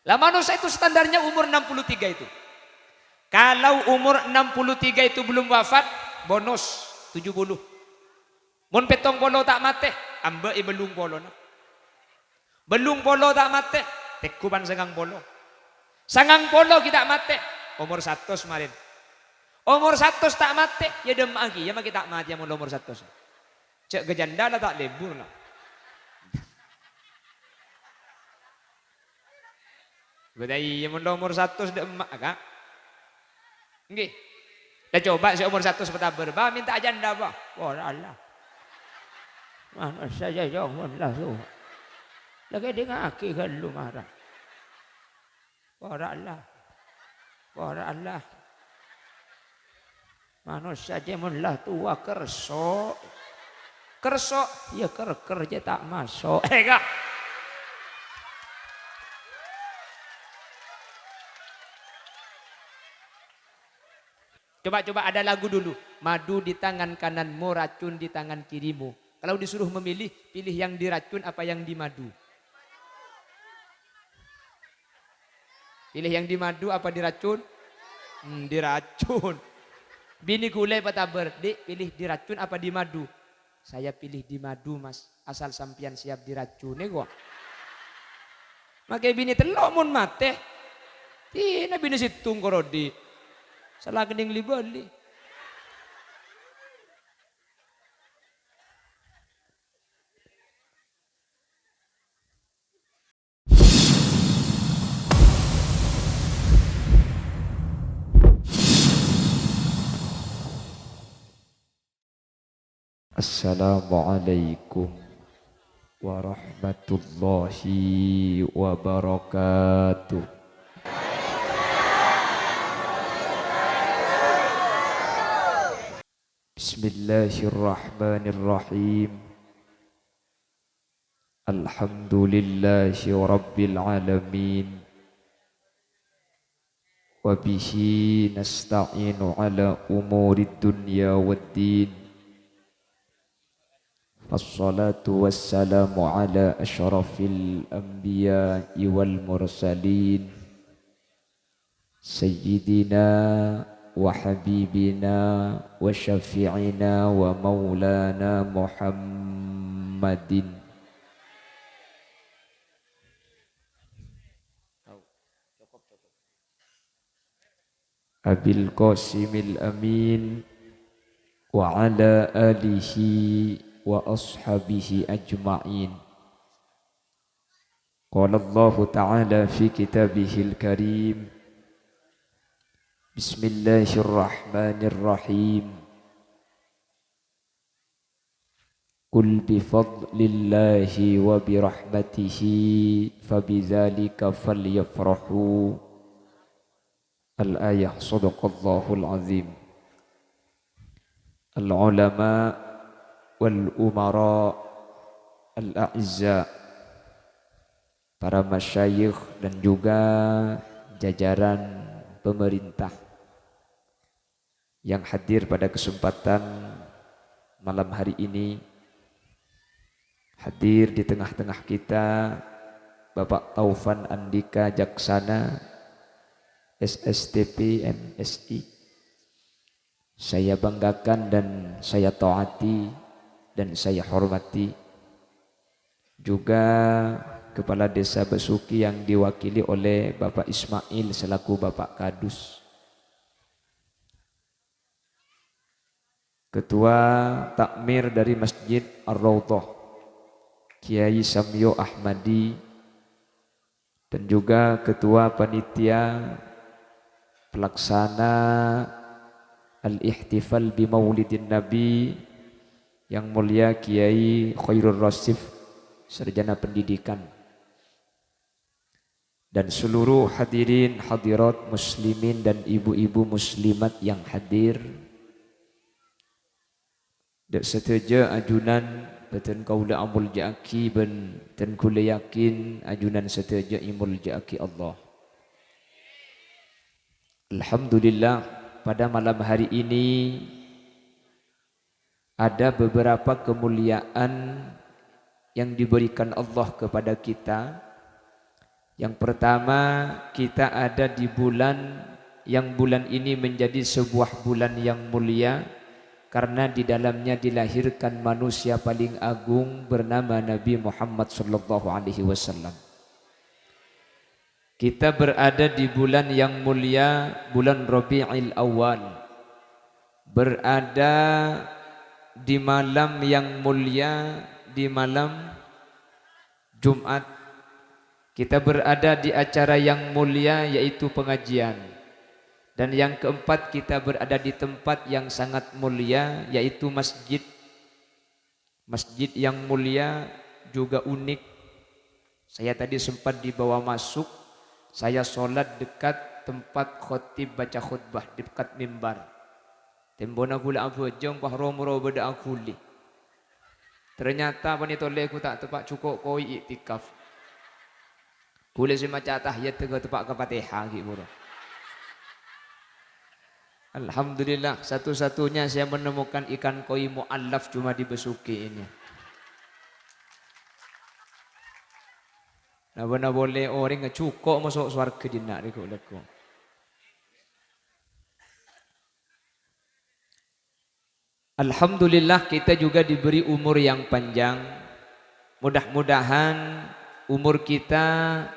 Lah manusia itu standarnya umur 63 itu. Kalau umur 63 itu belum wafat, bonus 70. Mun petong polo tak mate, ambe belung polo na. Belung polo tak mate, tekuban sangang polo. Sangang polo kita mate, umur 100 kemarin. Umur 100 tak mate, ya dem lagi, ya maki tak mati ya mun umur 100. Cek gejanda lah tak lebur lah. Bedai ya mun umur 100 dem emak kak. Nggih. Dah coba si umur 100 petaber, bah minta janda bah. Wah Allah. Mana saja jangan lah tu. Lagi dengar aki kan lu marah. Wah Allah. Wah Allah. Manusia jemunlah tua kerso. Kerso, ya kerja tak masuk. Kak. Coba ada lagu dulu. Madu di tangan kananmu, racun di tangan kirimu. Kalau disuruh memilih, pilih yang diracun apa yang dimadu? Pilih yang dimadu apa diracun? Diracun. Bini gulai petaber, dik pilih diracun apa dimadu? Saya pilih dimadu mas, asal sampian siap diracun kok. Makai bini telok mun mate. Tina bini situng korodi. Salah kening libali. Assalamualaikum warahmatullahi wabarakatuh. Bismillahirrahmanirrahim. Alhamdulillahi rabbil alamin. Wabihi nasta'inu ala umurid dunya waddin. Wassalatu wassalamu ala ashrafil anbiya'i wal mursalin Sayyidina wa habibina wa syafi'ina wa maulana Muhammadin Abil Qasimil Amin wa ala alihi wa ashabihi ajma'in. Qala Allah Ta'ala fi kitabihil karim. Bismillahirrahmanirrahim. Qul bifadlillahi wa birahmatihi fabidzalika falyafrahu. Al-ayah sadaqallahul azim. Al-ulama wal umara al-a'izza, para masyayikh dan juga jajaran pemerintah yang hadir pada kesempatan malam hari ini. Hadir di tengah-tengah kita Bapak Taufan Andika Jaksana SSTP MSI. Saya banggakan dan saya taati dan saya hormati juga Kepala Desa Besuki yang diwakili oleh Bapak Ismail selaku Bapak Kadus, Ketua Takmir dari Masjid Ar-Raudhah Kiai Samyo Ahmadi, dan juga Ketua Panitia Pelaksana Al-Ihtifal bi Maulidin Nabi yang mulia Kiai Khairul Rasif, sarjana pendidikan, dan seluruh hadirin hadirat muslimin dan ibu-ibu muslimat yang hadir. Dek setuju ajunan beten kaula amul jaki ben ten kula yakin ajunan setuju imul jaki Allah. Alhamdulillah, pada malam hari ini ada beberapa kemuliaan yang diberikan Allah kepada kita Yang pertama, kita ada di bulan yang bulan ini menjadi sebuah bulan yang mulia karena di dalamnya dilahirkan manusia paling agung bernama Nabi Muhammad sallallahu alaihi wasallam. Kita berada di bulan yang mulia, bulan Rabiul Awal. Berada di malam yang mulia, di malam Jumat. Kita berada di acara yang mulia yaitu pengajian. Dan yang keempat, kita berada di tempat yang sangat mulia yaitu masjid. Masjid yang mulia juga unik. Saya tadi sempat dibawa masuk. Saya sholat dekat tempat khotib baca khutbah, dekat mimbar. Tembona gula apa jeng pah romo beda akuli. Ternyata panitole ku tak tepak cukup koi iktikaf. Kule si maca tahiyat tega tepak ke Fatihah gitu. Alhamdulillah, satu-satunya saya menemukan ikan koi mu'allaf cuma di Besuki ini. Nah benar boleh orang cukup masuk surga di nak rekuk. Alhamdulillah kita juga diberi umur yang panjang. Mudah-mudahan umur kita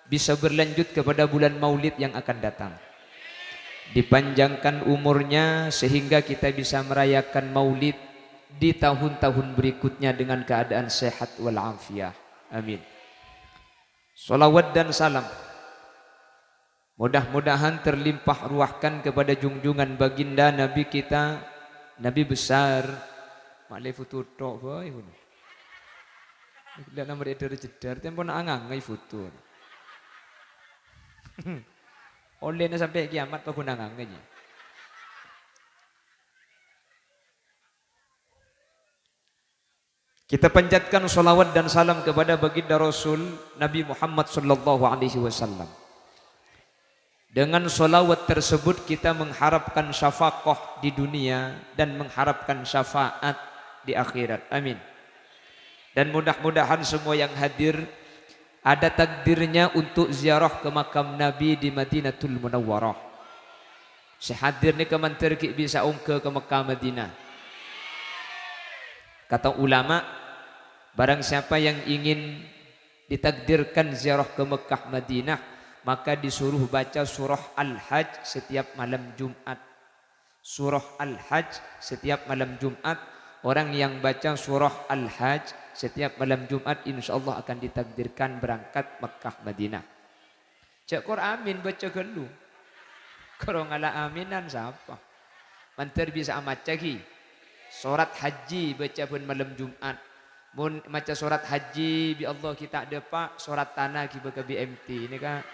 bisa berlanjut kepada bulan Maulid yang akan datang. Dipanjangkan umurnya sehingga kita bisa merayakan Maulid di tahun-tahun berikutnya dengan keadaan sehat walafiat. Amin. Salawat dan salam mudah-mudahan terlimpah ruahkan kepada junjungan baginda Nabi kita, Nabi besar Maklif tutok boy. Tidak nama dia jedar tempo nak angang ngai futur. Olehnya sampai kiamat apa guna angang aja. Kita panjatkan salawat dan salam kepada baginda Rasul Nabi Muhammad sallallahu alaihi wasallam. Dengan salawat tersebut kita mengharapkan syafaqah di dunia dan mengharapkan syafaat di akhirat. Amin. Dan mudah-mudahan semua yang hadir ada takdirnya untuk ziarah ke makam Nabi di Madinatul Munawwarah. Sehadir ni ke manterki bisa ungke ke Mekah Madinah. Kata ulama, barang siapa yang ingin ditakdirkan ziarah ke Mekah Madinah, maka disuruh baca surah Al-Hajj setiap malam Jumat. Surah Al-Hajj setiap malam Jumat. Orang yang baca surah Al-Hajj setiap malam Jumat insyaAllah akan ditakdirkan berangkat Mekah Madinah. Cak Qur'an amin baca gelu. Kalau ngala aminan siapa? Manter bisa amat cagi. Surat haji baca pun malam Jumat. Mun baca surat haji bi Allah kita ada pak surat tanah kita ke BMT ini kan.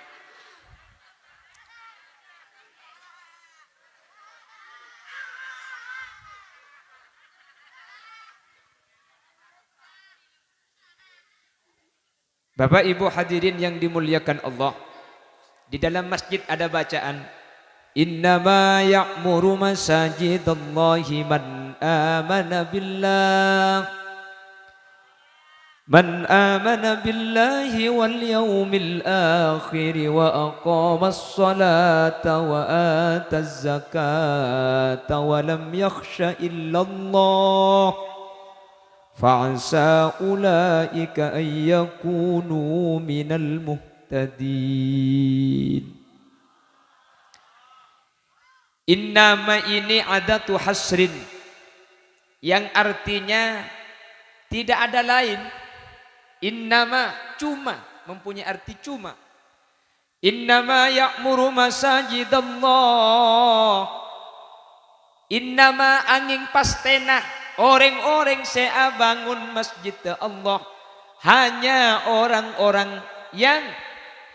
Bapak Ibu hadirin yang dimuliakan Allah, di dalam masjid ada bacaan Innama ya'muru masajidallahi man amana billahi wal yawmil akhir wa aqamas salata wa ataz zakata wa lam yakhsha illallah fa'asa ulaika an yakunu minal muhtadin. Innama ini adatu hasrin yang artinya tidak ada lain. Innama cuma mempunyai arti cuma. Innama ya'muru masajidallah. Innama angin pastena orang-orang saya bangun masjid Allah hanya orang-orang yang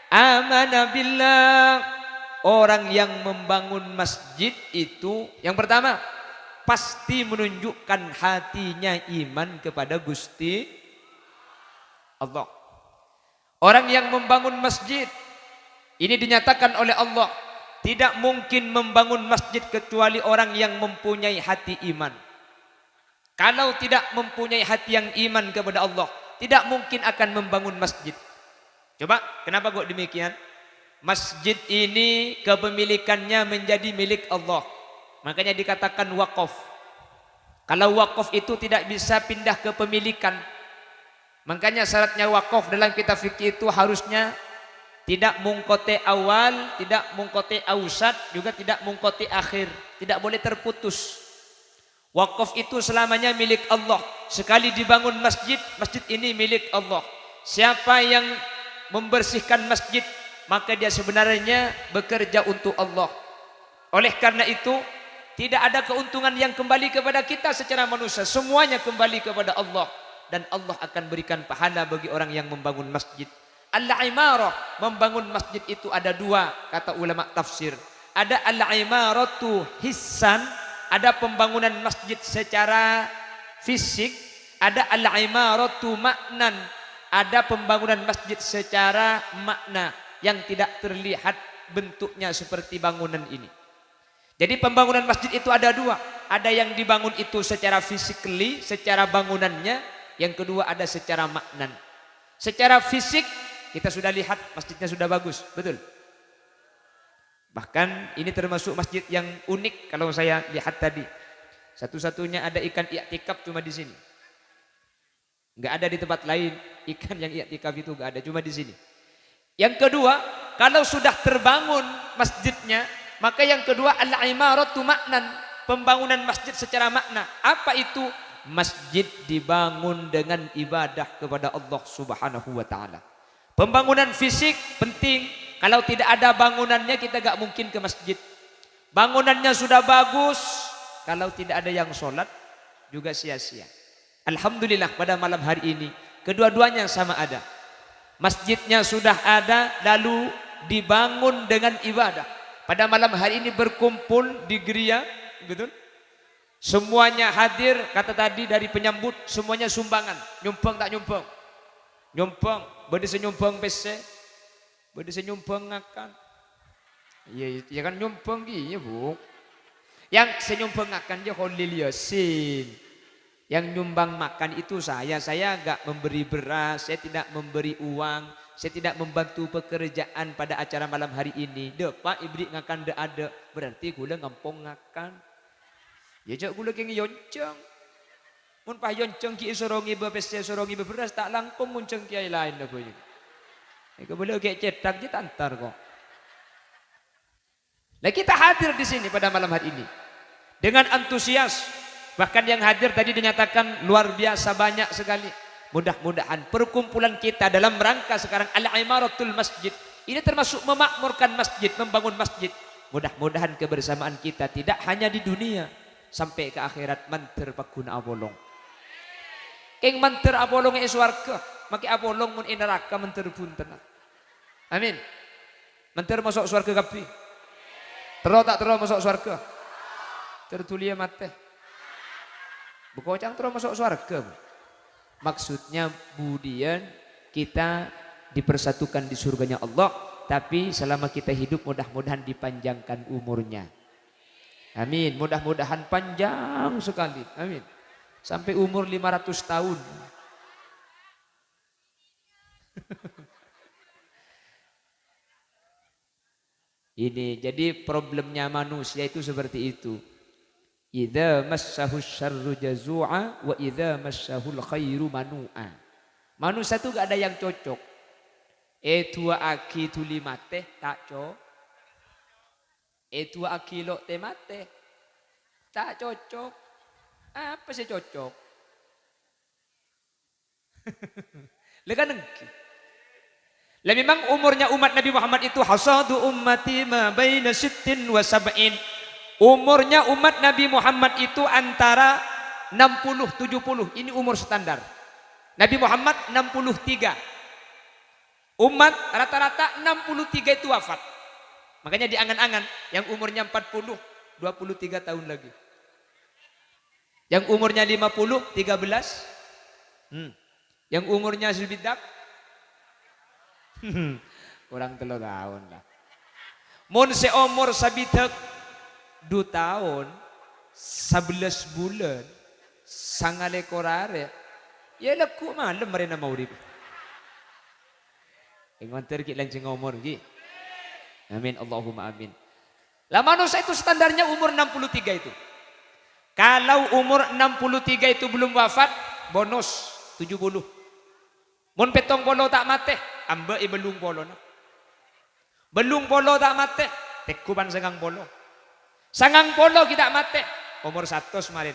amana billah. Orang yang membangun masjid itu yang pertama pasti menunjukkan hatinya iman kepada Gusti Allah. Orang yang membangun masjid ini dinyatakan oleh Allah tidak mungkin membangun masjid kecuali orang yang mempunyai hati iman. Kalau tidak mempunyai hati yang iman kepada Allah, tidak mungkin akan membangun masjid. Coba, kenapa kok demikian? Masjid ini kepemilikannya menjadi milik Allah. Makanya dikatakan wakaf. Kalau wakaf itu tidak bisa pindah kepemilikan. Makanya syaratnya wakaf dalam kitab fikih itu harusnya tidak mungkote awal, tidak mungkote ausat, juga tidak mungkote akhir. Tidak boleh terputus. Wakaf itu selamanya milik Allah. Sekali dibangun masjid, masjid ini milik Allah. Siapa yang membersihkan masjid, maka dia sebenarnya bekerja untuk Allah. Oleh karena itu, tidak ada keuntungan yang kembali kepada kita secara manusia. Semuanya kembali kepada Allah. Dan Allah akan berikan pahala bagi orang yang membangun masjid. Al-imarah, membangun masjid itu ada dua, kata ulama tafsir. Ada al-imaratu hissan, ada pembangunan masjid secara fisik. Ada al-imaratu maknan, ada pembangunan masjid secara makna yang tidak terlihat bentuknya seperti bangunan ini. Jadi pembangunan masjid itu ada dua. Ada yang dibangun itu secara physically, secara bangunannya. Yang kedua ada secara maknan. Secara fisik kita sudah lihat masjidnya sudah bagus, betul. Bahkan ini termasuk masjid yang unik kalau saya lihat tadi. Satu-satunya ada ikan i'tikaf cuma di sini. Enggak ada di tempat lain ikan yang i'tikaf itu, enggak ada, cuma di sini. Yang kedua, kalau sudah terbangun masjidnya, maka yang kedua al-imaratu maknan, pembangunan masjid secara makna. Apa itu? Masjid dibangun dengan ibadah kepada Allah Subhanahu wa taala. Pembangunan fisik penting. Kalau tidak ada bangunannya kita enggak mungkin ke masjid. Bangunannya sudah bagus, kalau tidak ada yang sholat juga sia-sia. Alhamdulillah pada malam hari ini kedua-duanya sama ada. Masjidnya sudah ada, lalu dibangun dengan ibadah. Pada malam hari ini berkumpul di geria, betul? Semuanya hadir, kata tadi dari penyambut, semuanya sumbangan. Nyumbang tak nyumbang? Nyumbang, bade senyumbang pese, bade senyumbang akan. Iya, ya kan nyumbang gitu, Bu. Yang senyumbang akan dia Khalil Yasin. Yang nyumbang makan itu saya enggak memberi beras, saya tidak memberi uang, saya tidak membantu pekerjaan pada acara malam hari ini. Dek Pak Ibri ngakan de ada, berarti gula ngampong ngakan. Ya jak gula keng yonceng. Mun pah yonceng ki sorongi bepes sorongi beras tak langkung munceng kiai lain dah boy. Iku boleh kayak cetak je tantar kok. Nah kita hadir di sini pada malam hari ini dengan antusias. Bahkan yang hadir tadi dinyatakan luar biasa banyak sekali. Mudah-mudahan perkumpulan kita dalam rangka sekarang al-imaratul masjid ini termasuk memakmurkan masjid, membangun masjid. Mudah-mudahan kebersamaan kita tidak hanya di dunia, sampai ke akhirat manter paguna abolong. Ing manter abolong e swarga, maki abolong mun neraka manter punten. Amin. Manter masuk swarga kabeh. Tero tak tero masuk swarga? Tertulia mate. Bekocang terus masuk surga. Maksudnya budian kita dipersatukan di surganya Allah, tapi selama kita hidup mudah-mudahan dipanjangkan umurnya. Amin. Mudah-mudahan panjang sekali. Amin. Sampai umur 500 tahun. Ini jadi problemnya manusia itu seperti itu. Idza massahu syarru jazua wa idza massahul khairu manua. Manusia itu gak ada yang cocok. Tua aki tuli mate tak cocok. Tua aki lo te mate tak cocok. Apa sih cocok? Lega nengki. Lah memang umurnya umat Nabi Muhammad itu hasadu ummati ma baina sittin wa sab'in. Umurnya umat Nabi Muhammad itu antara 60-70. Ini umur standar. Nabi Muhammad 63. Umat rata-rata 63 itu wafat. Makanya diangan-angan yang umurnya 40, 23 tahun lagi. Yang umurnya 50, 13. Yang umurnya sebidak kurang 3 tahun lah. Mun seumur sabidak 2 tahun 11 bulan sangale korare ya laku malam mereka mau rib Ngonter ki lancing umur ki. Amin Allahumma amin. Lah manusia itu standarnya umur 63 itu. Kalau umur 63 itu belum wafat, bonus 70. Mun petong polo tak mate, ambe belung polo na. Belung polo tak mate, tekuban sangang polo. Sangang polo kita mate, umur 100 kemarin.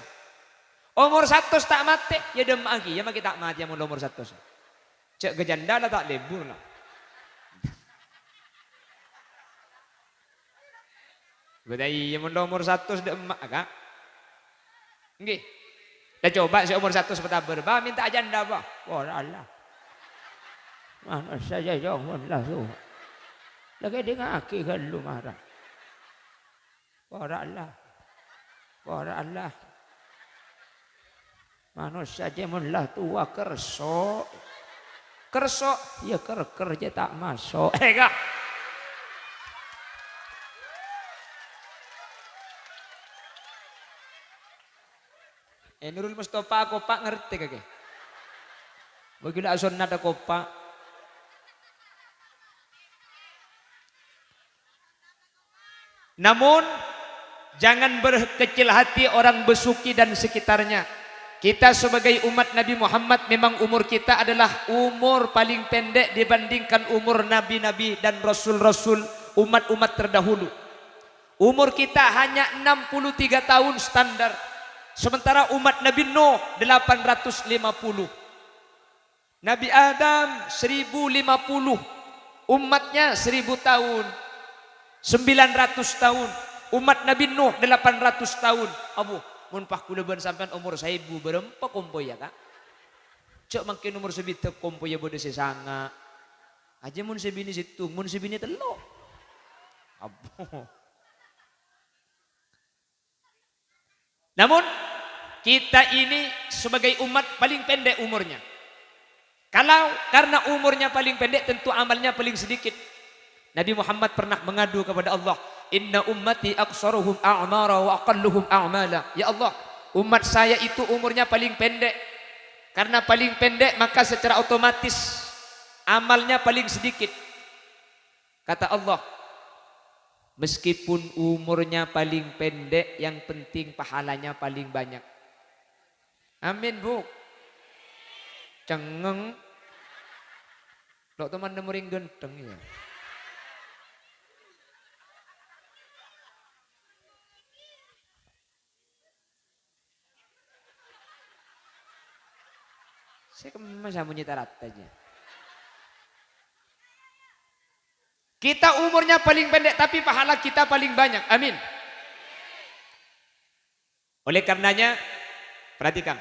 Umur 100 tak mate, ya dem lagi, ya maki tak mati mun umur 100. Cek gejanda lah tak lebur lah. Bedai mun umur 100 dem mak kak. Nggih. Dah coba si umur 100 petaber, bah minta janda bah. Wah Allah. Mana saja jangan lah tu. Lagi dengar aki kalau marah. Wah Allah. Wah Allah. Manusia saja munlah tua kerso. Kerso, ya kerja tak masuk. Kak. Nurul Mustafa kopak ngerti kake. Begila ason nada kopak. Namun jangan berkecil hati orang besuki dan sekitarnya. Kita sebagai umat Nabi Muhammad memang umur kita adalah umur paling pendek dibandingkan umur nabi-nabi dan rasul-rasul umat-umat terdahulu. Umur kita hanya 63 tahun standar. Sementara umat Nabi Nuh 850. Nabi Adam 1050. Umatnya 1000 tahun. 900 tahun. Umat Nabi Nuh 800 tahun. Abu, mun pak kuleban sampean umur 1000 berempa kompo ya kak? Cok makin umur sebitu kompo ya bodoh sesanga. Aja mun sebini situ, mun sebini telok. Abu. Namun kita ini sebagai umat paling pendek umurnya. Kalau karena umurnya paling pendek tentu amalnya paling sedikit. Nabi Muhammad pernah mengadu kepada Allah, "Inna ummati aqsaruhum a'mara wa aqalluhum a'mala." Ya Allah, umat saya itu umurnya paling pendek. Karena paling pendek maka secara otomatis amalnya paling sedikit. Kata Allah, meskipun umurnya paling pendek, yang penting pahalanya paling banyak. Amin bu. Cengeng. Lo teman nemuring genteng ya. Saya masa menyita rata aja. Kita umurnya paling pendek tapi pahala kita paling banyak. Amin. Oleh karenanya, perhatikan.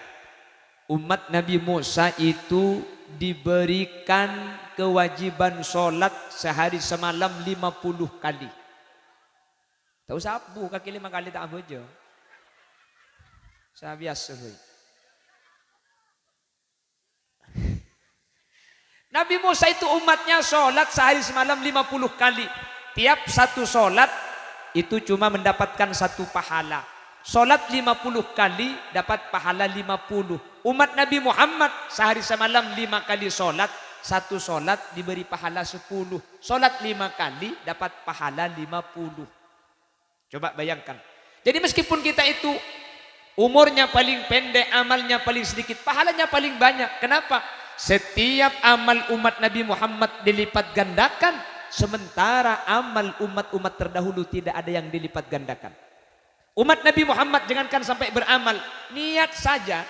Umat Nabi Musa itu diberikan kewajiban sholat sehari semalam 50 kali. Tahu sabu kaki 5 kali tak bojo. Saya biasa. Nabi Musa itu umatnya sholat sehari semalam 50 kali. Tiap satu sholat itu cuma mendapatkan satu pahala. Sholat 50 kali dapat pahala 50. Umat Nabi Muhammad sehari semalam 5 kali sholat. Satu sholat diberi pahala 10. Sholat 5 kali dapat pahala 50. Coba bayangkan. Jadi meskipun kita itu umurnya paling pendek, amalnya paling sedikit, pahalanya paling banyak. Kenapa? Setiap amal umat Nabi Muhammad dilipat gandakan, sementara amal umat-umat terdahulu tidak ada yang dilipat gandakan. Umat Nabi Muhammad jangankan sampai beramal, niat saja.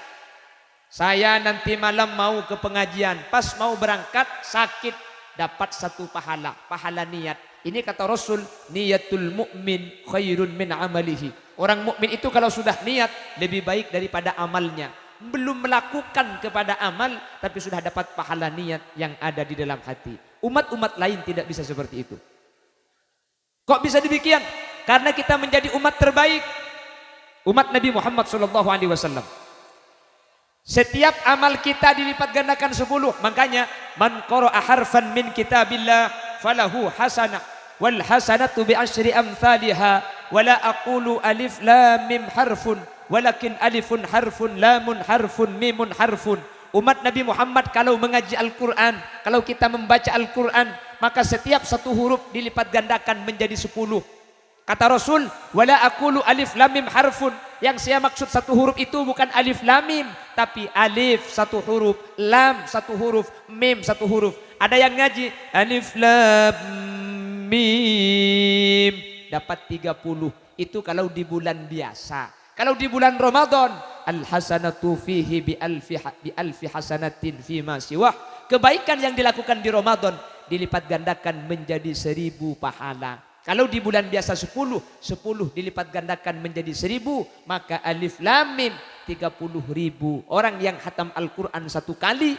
Saya nanti malam mau ke pengajian, pas mau berangkat sakit, dapat satu pahala, pahala niat. Ini kata Rasul, niyatul mu'min khairun min amalihi. Orang mukmin itu kalau sudah niat lebih baik daripada amalnya. Belum melakukan kepada amal tapi sudah dapat pahala niat yang ada di dalam hati. Umat-umat lain tidak bisa seperti itu. Kok bisa demikian? Karena kita menjadi umat terbaik, umat Nabi Muhammad SAW. Setiap amal kita dilipat gandakan 10. Makanya man qara'a harfan min kitabillah falahu hasanah wal hasanatu bi asyri amsalha wala aqulu alif lam mim harfun walakin alifun harfun lamun harfun mimun harfun Umat Nabi Muhammad kalau mengaji Al-Quran, kalau kita membaca Al-Quran, maka setiap satu huruf dilipat gandakan menjadi 10. Kata Rasul, wala aqulu alif lam mim harfun. Yang saya maksud satu huruf itu bukan alif lam mim, tapi alif satu huruf, lam satu huruf, mim satu huruf. Ada yang ngaji alif lam mim dapat 30. Itu kalau di bulan biasa. Kalau di bulan Ramadan, al hasanatu fihi bi alfi hasanatin fi ma siwah. Kebaikan yang dilakukan di Ramadan dilipat gandakan menjadi 1000 pahala. Kalau di bulan biasa 10 dilipat gandakan menjadi 1000, maka alif lam mim 30.000. Orang yang khatam Al-Quran satu kali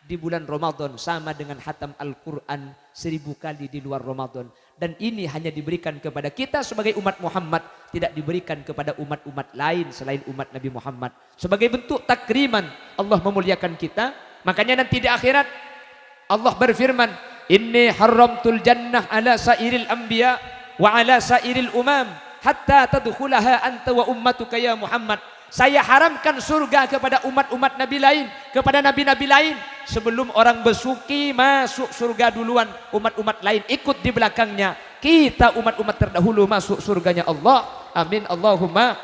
di bulan Ramadan sama dengan khatam Al-Quran 1000 kali di luar Ramadan. Dan ini hanya diberikan kepada kita sebagai umat Muhammad, tidak diberikan kepada umat-umat lain selain umat Nabi Muhammad. Sebagai bentuk takriman Allah memuliakan kita. Makanya nanti di akhirat Allah berfirman, inni haramtul jannah ala sairil anbiya wa ala sairil umam hatta tadkhulaha anta wa ummatuka ya Muhammad. Saya haramkan surga kepada umat-umat Nabi lain, kepada nabi-nabi lain. Sebelum orang besuki masuk surga duluan, umat-umat lain ikut di belakangnya. Kita umat-umat terdahulu masuk surganya Allah. Amin Allahumma.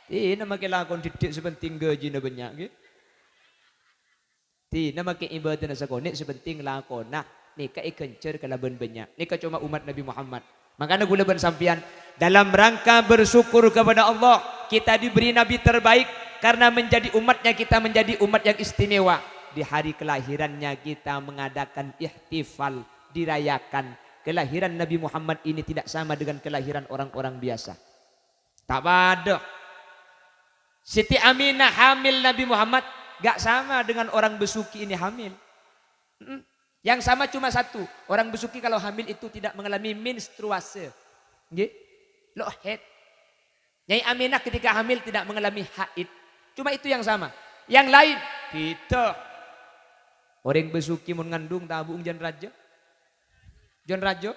Tina makin lakon didik sepenting gaji na banyak. Tina makin ibadah na sakonik sepenting lakon. Nah, nika ikencer kalaban banyak. Nika cuma umat Nabi Muhammad. Makanya gula ban sampian dalam rangka bersyukur kepada Allah, kita diberi nabi terbaik karena menjadi umatnya kita menjadi umat yang istimewa. Di hari kelahirannya kita mengadakan ihtifal, dirayakan. Kelahiran Nabi Muhammad ini tidak sama dengan kelahiran orang-orang biasa. Tak ada. Siti Aminah hamil Nabi Muhammad gak sama dengan orang besuki ini hamil. Yang sama cuma satu, orang besuki kalau hamil itu tidak mengalami menstruasi. Loh head. Nyai Aminah ketika hamil tidak mengalami haid. Cuma itu yang sama. Yang lain kita. Orang besuki mun ngandung tabung jan raja. Jan raja.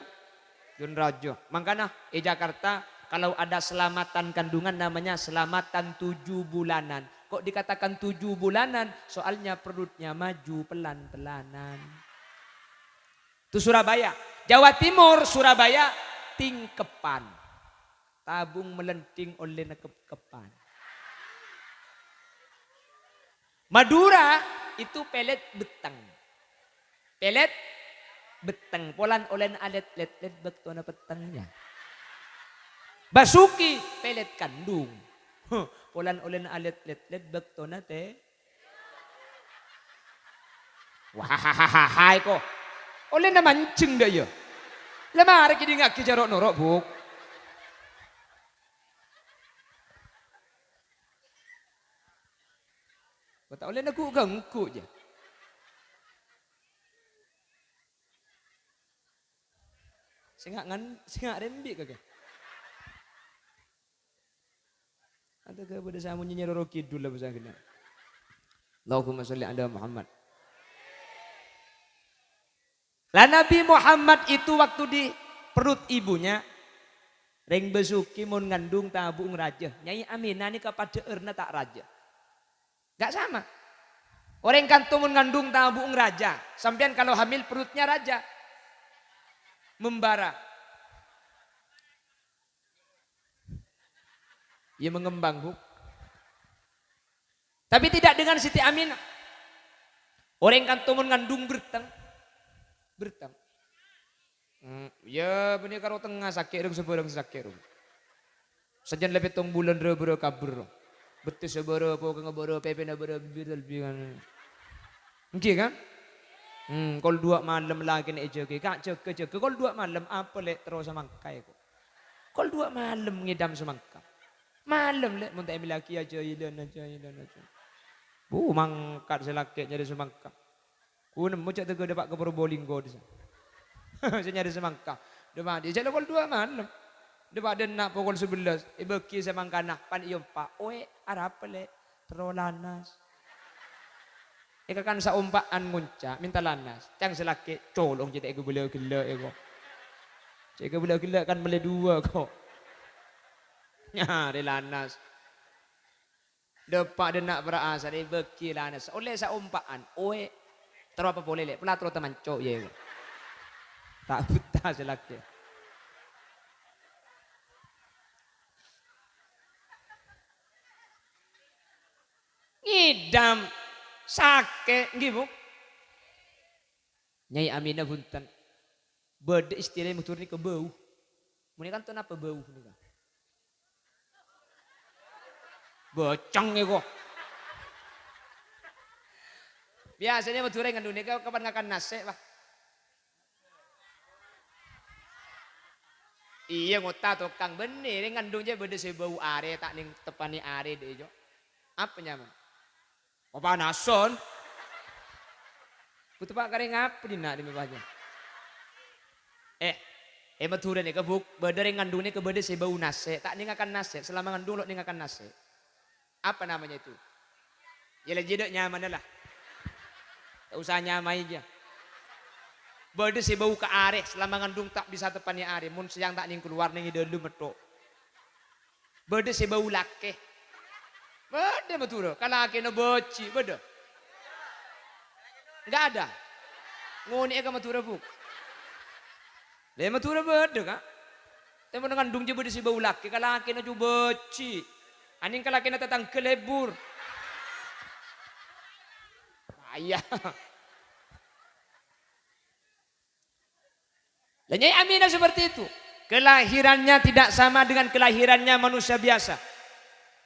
Jan raja. Makanya di Jakarta kalau ada selamatan kandungan namanya selamatan 7 bulanan. Kok dikatakan 7 bulanan? Soalnya perutnya maju pelan-pelanan. Itu Surabaya. Jawa Timur, Surabaya, tingkepan. Tabung melenting oleh kepan. Madura itu pelet beteng. Pelet beteng. Polan olen alet let bektona petengnya. Basuki pelet kandung. Polan olen alet let bektona teh. Wah kok. Oleh na mancing dah ya. Lemari kini ngak kijarok norok buk. Kata oleh nak ganggu je. Singak rembik kagak. Ada ke pada samunya nyeroro kidul lah besar kena. Allahumma sholli ala Muhammad. Lah Nabi Muhammad itu waktu di perut ibunya reng besuki mun ngandung tabung raja. Nyai Aminah ni kepada erna tak raja. Gak sama. Orang kantung mun ngandung tabung raja. Sampean kalau hamil perutnya raja. Membara. Ia mengembang huk. Tapi tidak dengan Siti Aminah. Orang kantung mun ngandung bertang. Ya benih karo tengah sakit dong sebarang sakit dong. Sejan lebih tong bulan rebero kabur. Betul sebero po ngebero pepe na bero bibir lebih kan. Oke kan? Kol 2 malam lagi nih joki. Kak joki. Kol 2 malam apa lek terus semangkai kok. Kol 2 malam ngidam semangka. Malam lek mun tak laki aja idan aja. Bu mangkat selaki nyari semangka. Ku nemu cak tegu dapat ke Probolinggo di sana. Saya nyari semangka. Depan dia jalan kol 2 malam. Depan dia nak pukul 11. Ibeki semangka nak pan iyo pak. Oe arap le terolanas. Eka kan sa umpaan ngunca minta lanas. Cang selaki colong jadi ego bela gila ego. Ego bela gila kan beli 2 kok. Nyari lanas. Depak denak berasa di bekilan oleh sa umpaan. Oe terus apa boleh le? Pelatro teman cok ye. Tak buta selaknya. Ngidam sake nggih Bu. Nyai Aminah punten. Bede istilah mutur ni ke bau. Muni kan tuh apa bau nika. Bocong ya kok. Biasanya mutur ngandung nika kapan ngakan nasi Pak. Iya ngota tukang bener ngandungnya bede sebau are tak ning tepani are deh jo. Apa nyaman? Oh panason. Putu Pak kare ngapa dina di mebahnya. Matura nih kebuk bedere ngandung nih kebede sebau nase tak ningakan nase selama ngandung lo ningakan nase. Apa namanya itu? Ya jadi nyaman lah. Tak usah nyamai aja. Bede sebau ke are selama ngandung tak bisa tepani are mun siang tak ning keluar ning dulu metok. Bede sebau lake. Bede matura kalau ake no boci bede. Enggak ada. Ngoni ka matura buk. Le matura bede ka. Temo ngandung je bede sebau lake kalau ake no boci. Aning kalau ake no tatang kelebur. Ayah. Dan Nyai Aminah seperti itu. Kelahirannya tidak sama dengan kelahirannya manusia biasa.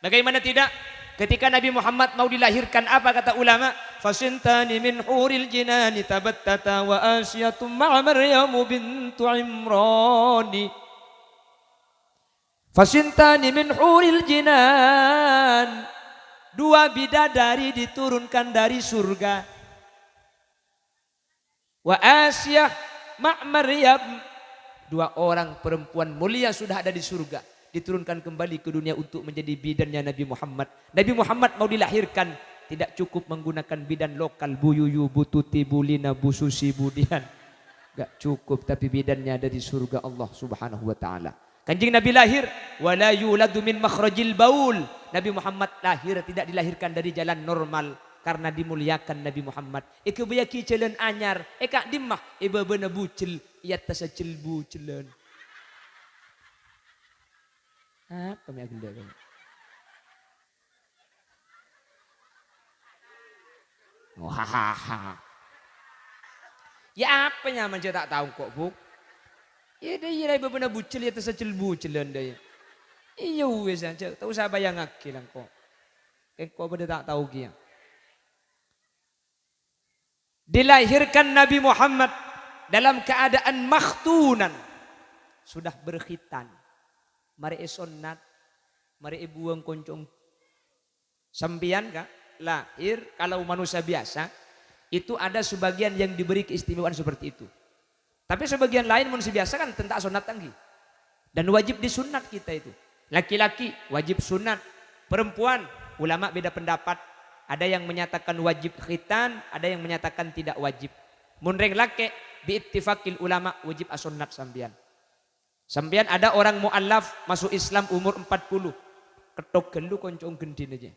Bagaimana tidak? Ketika Nabi Muhammad mau dilahirkan apa kata ulama? Fasintani min huril jinani tabattata wa asyatum ma'a Maryamu bintu Imrani. Fasintani min huril jinan. Dua bidadari diturunkan dari surga. Wa Asyah Ma' Maryam, dua orang perempuan mulia sudah ada di surga, diturunkan kembali ke dunia untuk menjadi bidannya Nabi Muhammad. Nabi Muhammad mau dilahirkan tidak cukup menggunakan bidan lokal Buyuyu, Bututi, Bulina, Bususi, Budian. Gak cukup tapi bidannya ada di surga Allah Subhanahu wa taala. Kanjeng Nabi lahir wala yuladu min makhrajil baul. Nabi Muhammad lahir tidak dilahirkan dari jalan normal. Karena dimuliakan Nabi Muhammad. Eka bayaki jalan anyar. Eka dimah. Eba bena bucil. Ia tasa cilbu cilen. Apa yang agenda kamu? Oh hahaha. Ya apa nyaman saya tak tahu kok Bu. Ya dah iya eba bena bucil. Ia tasa cilbu cilen dah. Iya wes aja. Tak usah bayang akilang kok. Kok benda tak tahu kia. Dilahirkan Nabi Muhammad dalam keadaan makhtunan. Sudah berkhitan. Mari sunat. Mari buang koncong. Sampian kah? Lahir kalau manusia biasa. Itu ada sebagian yang diberi keistimewaan seperti itu. Tapi sebagian lain manusia biasa kan tentang sunat tanggi. Dan wajib disunat kita itu. Laki-laki wajib sunat. Perempuan ulama beda pendapat. Ada yang menyatakan wajib khitan, ada yang menyatakan tidak wajib. Munreng lake biittifaqil ulama wajib as-sunnat sambian. Sambian ada orang mu'allaf masuk Islam umur 40. Ketok gelu koncong gendin aja.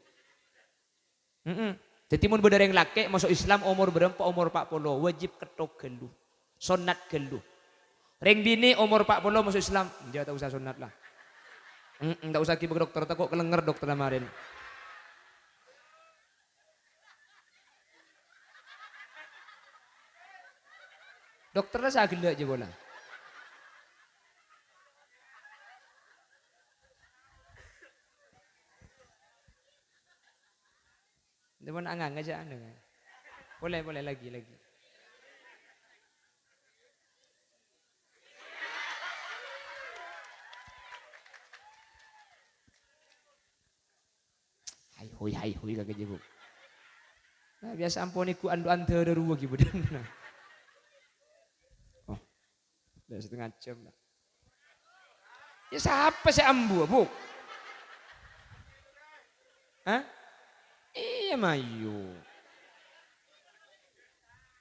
Jadi mun berdereng lake masuk Islam umur berapa? Umur 40. Wajib ketok gelu. Sunnat gelu. Reng bini umur 40 masuk Islam. Dia tak usah sunnat lah. Tak usah ki dokter takut kelenger dokter kemarin. Dokternya saya gila aja bola. Teman angang aja anda. Boleh lagi. Hai hoi kagak jebuk. Nah biasa ampuniku andu antara ruwa gitu dan. Udah setengah jam lah. Ya siapa sih ambu, Bu? Hah? Iya mayu.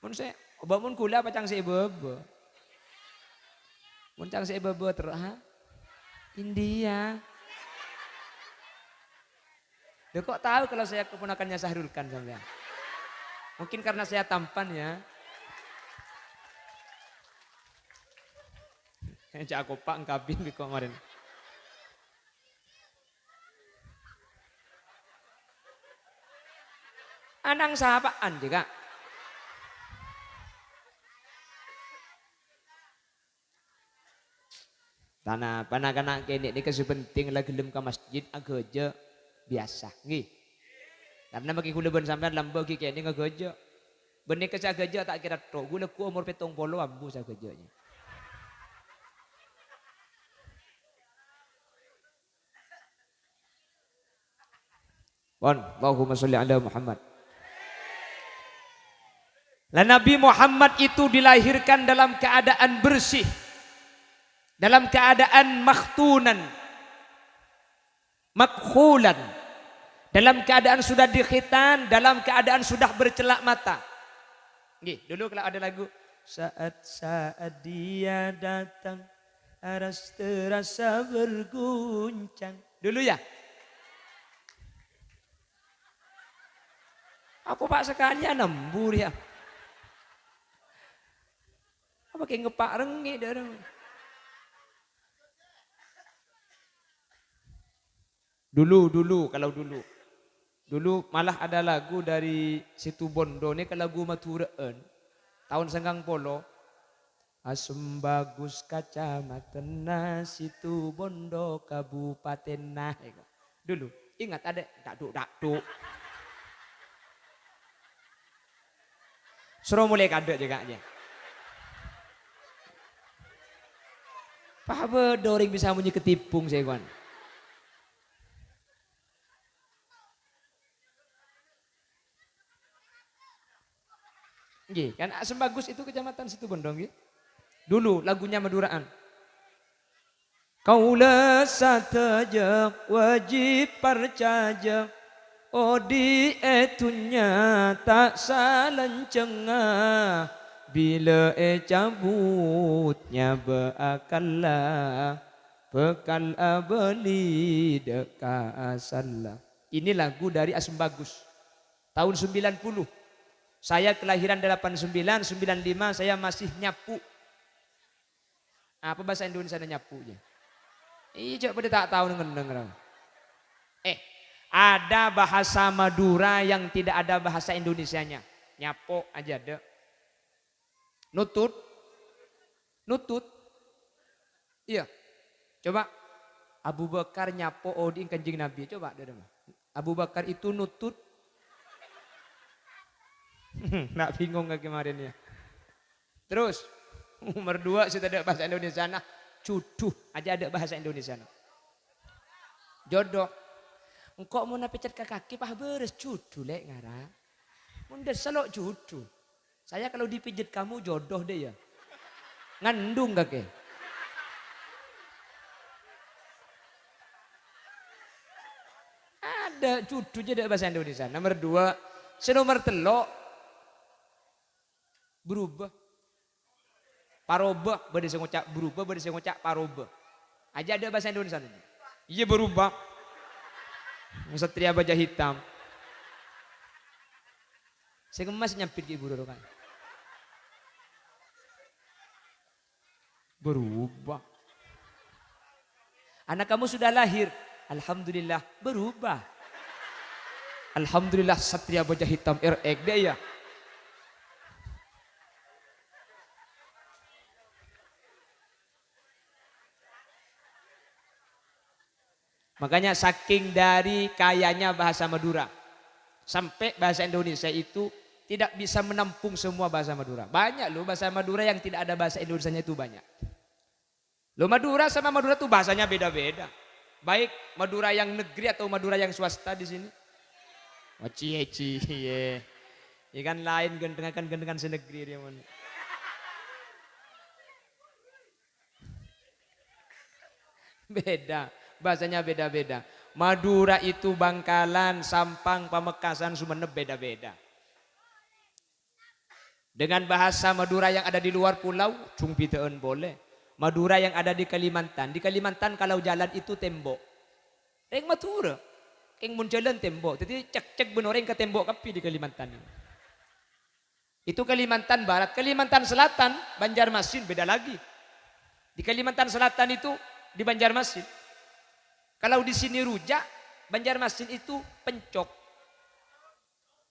Mun saya bangun kula apa cang saya bebe. Mun cang saya bebe terus ha? India. Loh kok tahu kalau saya keponakannya Syahrul Khan sampean? Mungkin karena saya tampan ya. Cak aku pak ngkabin kok kemarin. Anang sahabaan juga. Tanah panak-anak kene ini kasih penting lah gelem ke masjid aja biasa nggih. Karena bagi kula ben sampean lambau ki kene ngageja. Benih ke sagaja tak kira tok gula ku umur 70 ambu sagajanya. Wan, Allahumma sholli ala Muhammad. Lah Nabi Muhammad itu dilahirkan dalam keadaan bersih. Dalam keadaan makhtunan. Makhulan. Dalam keadaan sudah dikhitan, dalam keadaan sudah bercelak mata. Nggih, dulu kalau ada lagu saat-saat dia datang aras terasa berguncang. Dulu ya. Apa pak sekalian nembur ya? Apa kayak ngepak rengi darah? Dulu kalau dulu malah ada lagu dari Situ Bondo ini ke lagu Maturaan tahun 90 Asem bagus kacamatan Situ Bondo Kabupaten nah dulu ingat ada dakduk suruh mulai kadek juga aja apa doreng bisa bunyi ketipung saya kawan. Nggih, kan Asem Bagus itu kecamatan Situ Bondo nggih. Dulu lagunya Maduraan. Kaula satajak wajib percaya odi etunya tak salencengah bila cabutnya beakalah bekal abeli deka asallah. Ini lagu dari Asem Bagus tahun 90. Saya kelahiran 89, 95 saya masih nyapu. Apa bahasa Indonesia nyapunya? Iya coba tak tahu dengar. Ada bahasa Madura yang tidak ada bahasa Indonesianya. Nyapo aja ada. Nutut. Iya. Coba Abu Bakar nyapo oding Kanjeng Nabi. Coba ada. Abu Bakar itu nutut. Nak bingung gak kemarin ya. Terus nomor 2 sudah ada bahasa Indonesia nah cuduh aja ada bahasa Indonesia nah. Jodoh. Engkau mau napecat ke kaki pah beres cuduh lek ngara. Munda selok cuduh. Saya kalau dipijit kamu jodoh deh ya. Ngandung gak ke? Ada cuduh jadi bahasa Indonesia. Nomor 2 senomor telok berubah paroba bade sing ngocak berubah bade sing ngocak paroba aja ada bahasa Indonesia ini. Iya berubah satria baja hitam sing emas nyampit ki guru kan berubah anak kamu sudah lahir alhamdulillah berubah alhamdulillah satria baja hitam RX deh ya. Makanya saking dari kayanya bahasa Madura. Sampai bahasa Indonesia itu tidak bisa menampung semua bahasa Madura. Banyak loh bahasa Madura yang tidak ada bahasa Indonesianya itu banyak. Loh Madura sama Madura tuh bahasanya beda-beda. Baik Madura yang negeri atau Madura yang swasta di sini. Oh cie. Ikan lain gendengan senegeri dia mon. Beda. Bahasanya beda-beda. Madura itu Bangkalan, Sampang, Pamekasan, Sumeneb beda-beda. Dengan bahasa Madura yang ada di luar pulau, cungpiteun boleh. Madura yang ada di Kalimantan kalau jalan itu tembok. Reng Madura. Keng mun jalan tembok. Jadi cek-cek benoreng ke tembok kapi di Kalimantan. Itu Kalimantan Barat. Kalimantan Selatan, Banjarmasin beda lagi. Di Kalimantan Selatan itu di Banjarmasin. Kalau di sini rujak, Banjarmasin itu pencok.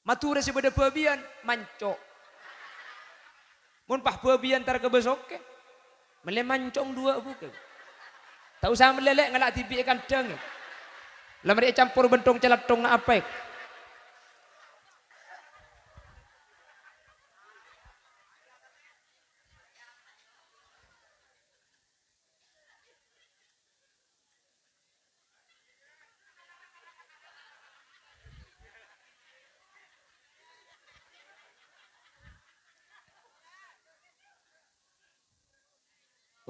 Matura si beda babian, mancok. Mun pah babian tar kebesoke. Mele mancong dua bukan. Tak usah melelek ngalak tibi kandang. Lamari campur bentong celatong na apek.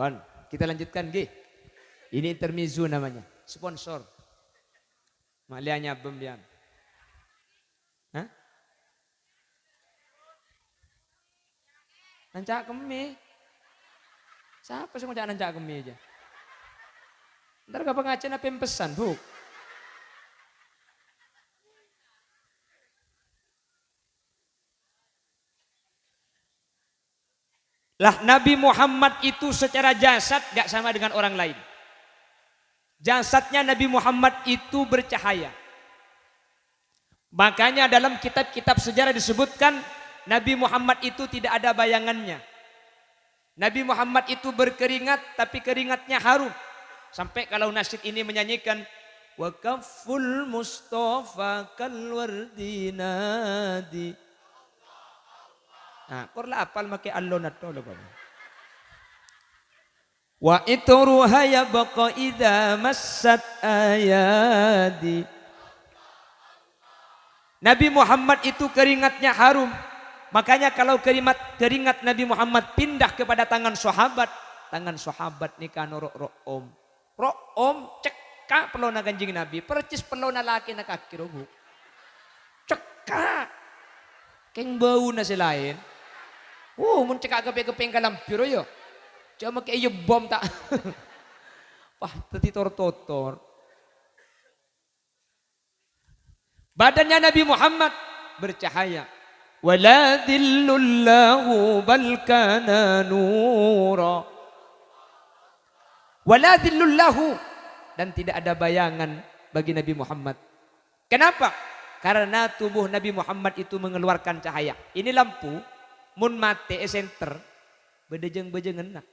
Wan, kita lanjutkan G. Ini intermezzo namanya. Sponsor. Maklianya bembian. Hah? Nancak kemi. Siapa sih ngajak nancak kemi aja? Ntar kapan ngacen apa yang pesan, Bu? Lah Nabi Muhammad itu secara jasad gak sama dengan orang lain. Jasadnya Nabi Muhammad itu bercahaya. Makanya dalam kitab-kitab sejarah disebutkan Nabi Muhammad itu tidak ada bayangannya. Nabi Muhammad itu berkeringat tapi keringatnya harum. Sampai kalau nasyid ini menyanyikan wa kaful mustafa kalwardi nadi. Nah, korla apal make allo nato lo bang. Wa itruha yabqa idza massat ayadi. Nabi Muhammad itu keringatnya harum. Makanya kalau keringat Nabi Muhammad pindah kepada tangan sahabat nika rok om. Rok om cekak pelona kanjing Nabi, percis pelona laki na kaki robu. Cekak. Keng bau na lain. Mun cekak kepeng kalampiro yo. Cuma kayak iyo bom tak. Wah, teti tor-totor. Badannya Nabi Muhammad bercahaya. Wala dhillullahu bal kana nura. Wala dhillullahu. Dan tidak ada bayangan bagi Nabi Muhammad. Kenapa? Karena tubuh Nabi Muhammad itu mengeluarkan cahaya. Ini lampu. Mun mate esenter beda jeng bejengan nak.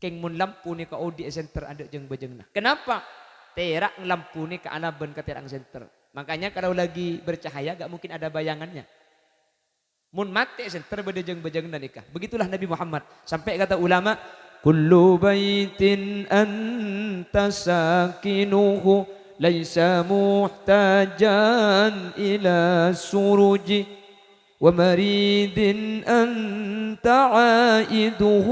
Keng mun lampu ni ka odi esenter ada jeng bejengan. Kenapa? Terak lampu ni ka anaban ka terang senter. Makanya kalau lagi bercahaya gak mungkin ada bayangannya. Mun mate esenter beda jeng bejengan nikah. Begitulah Nabi Muhammad. Sampai kata ulama, kullu baitin anta sakinuhu laisa muhtajan ila suruji. ومريد أنت عائده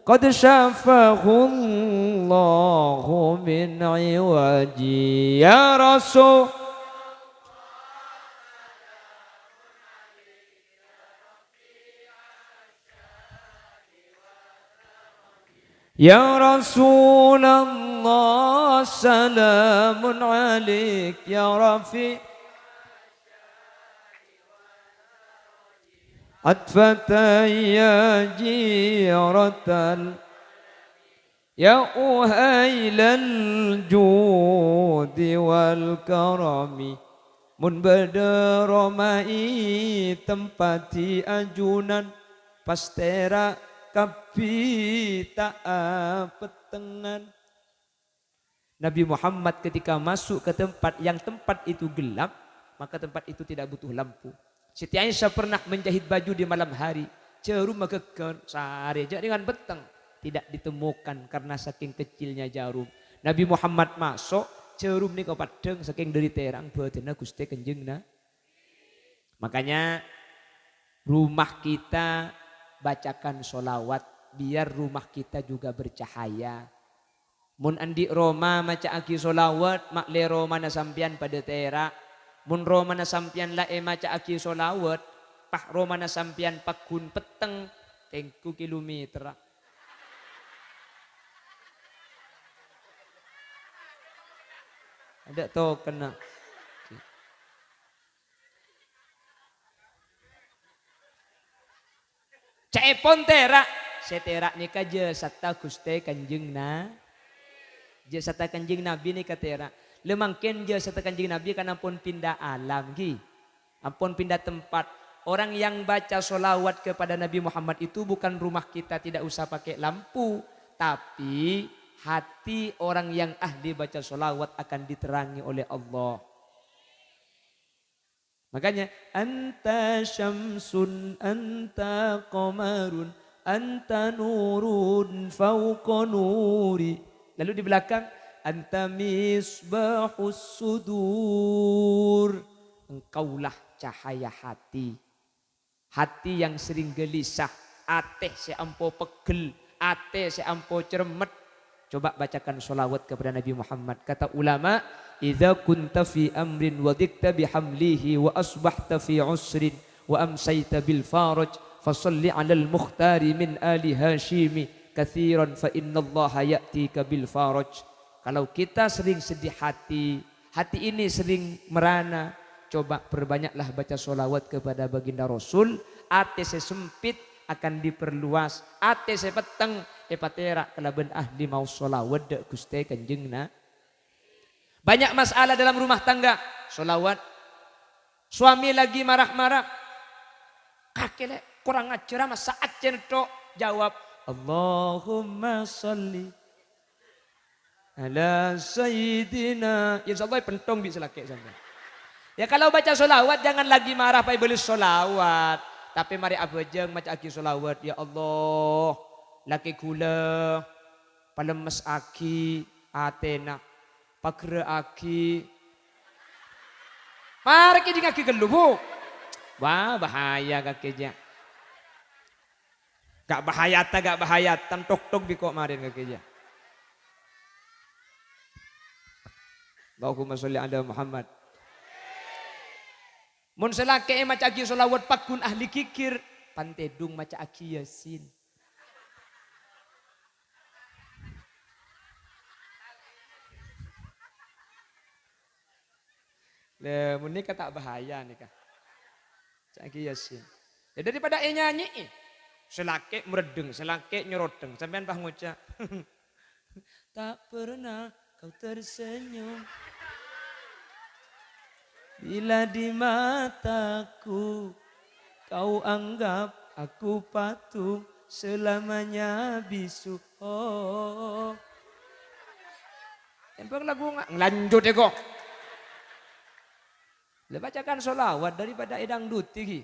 قد شفاه الله من عوجي يا رسول يا رسول الله سلام عليك يا رفيق أطفت يا جيرة يا أهيل الجود والكرم mun bederomai tempati ajunan pastera kapita petengan. Nabi Muhammad ketika masuk ke tempat yang tempat itu gelap, maka tempat itu tidak butuh lampu. Siti Aisyah pernah menjahit baju di malam hari. Jarum magekan sehari aja dengan beteng. Tidak ditemukan karena saking kecilnya jarum. Nabi Muhammad masuk, jarum ni kau padeng saking dari terang batina Gusti Kanjeng na. Makanya rumah kita bacakan solawat biar rumah kita juga bercahaya. Mun andi Roma maca aki solawat makle Roma na sampian pada terak. Mun Roma na sampian lae maca aki solawat, pah Roma na sampian pakun peteng, tengku kilometer. Ada to kena. pontera setera nika je satta Gusti Kanjeng je satta Kanjeng Nabi nika tera lemangken je satta Kanjeng Nabi kan ampun pindah alam gi ampun pindah tempat. Orang yang baca sholawat kepada Nabi Muhammad itu bukan rumah kita tidak usah pakai lampu, tapi hati orang yang ahli baca sholawat akan diterangi oleh Allah. Makanya anta syamsun anta qamarun anta nurun fauqa nuri. Lalu di belakang anta misbahus sudur. Engkaulah cahaya hati. Hati yang sering gelisah, ateh seampo pegel, ateh seampo cermet. Coba bacakan sholawat kepada Nabi Muhammad. Kata ulama, idza kunta fi amrin wa dikta bihamlihi wa asbahta fi usrin wa amsayta bil faraj fasalli 'alal mukhtari min ali hashimi katsiran fa innallaha ya'tika bil faraj. Kalau kita sering sedih hati, hati ini sering merana, coba perbanyaklah baca sholawat kepada baginda Rasul. Ate sesempit akan diperluas, ate sepeteng epatera kalaban ahli mau sholawat dek Gusti Kanjeng na. Banyak masalah dalam rumah tangga, sholawat. Suami lagi marah-marah, kakek kurang ajar masa ajar tok, jawab Allahumma sholli ala sayyidina. Insya Allah pentong bisa laki sampai. Ya kalau baca sholawat jangan lagi marah pai beli sholawat. Tapi mari abajeng maca aki sholawat. Ya Allah laki gula palemes aki atena pagre aki. Mari ki ngaki gelubuk. Wah bahaya kakinya. Gak bahaya tan tok biko marin kakinya. Allahumma sholli ala Muhammad. Mun selake maca aki sholawat pakun ahli kikir, pantedung maca aki yasin. Le mun nikah tak bahaya nikah. Maca aki yasin. Ya daripada nyanyi, selake meredeng, selake nyerodeng, sampean pah ngucap. Tak pernah kau tersenyum bila di mataku kau anggap aku patung selamanya bisu. Oh. Tempeng lagu ngelanjut ya kok. Bacakan sholawat daripada edang duti.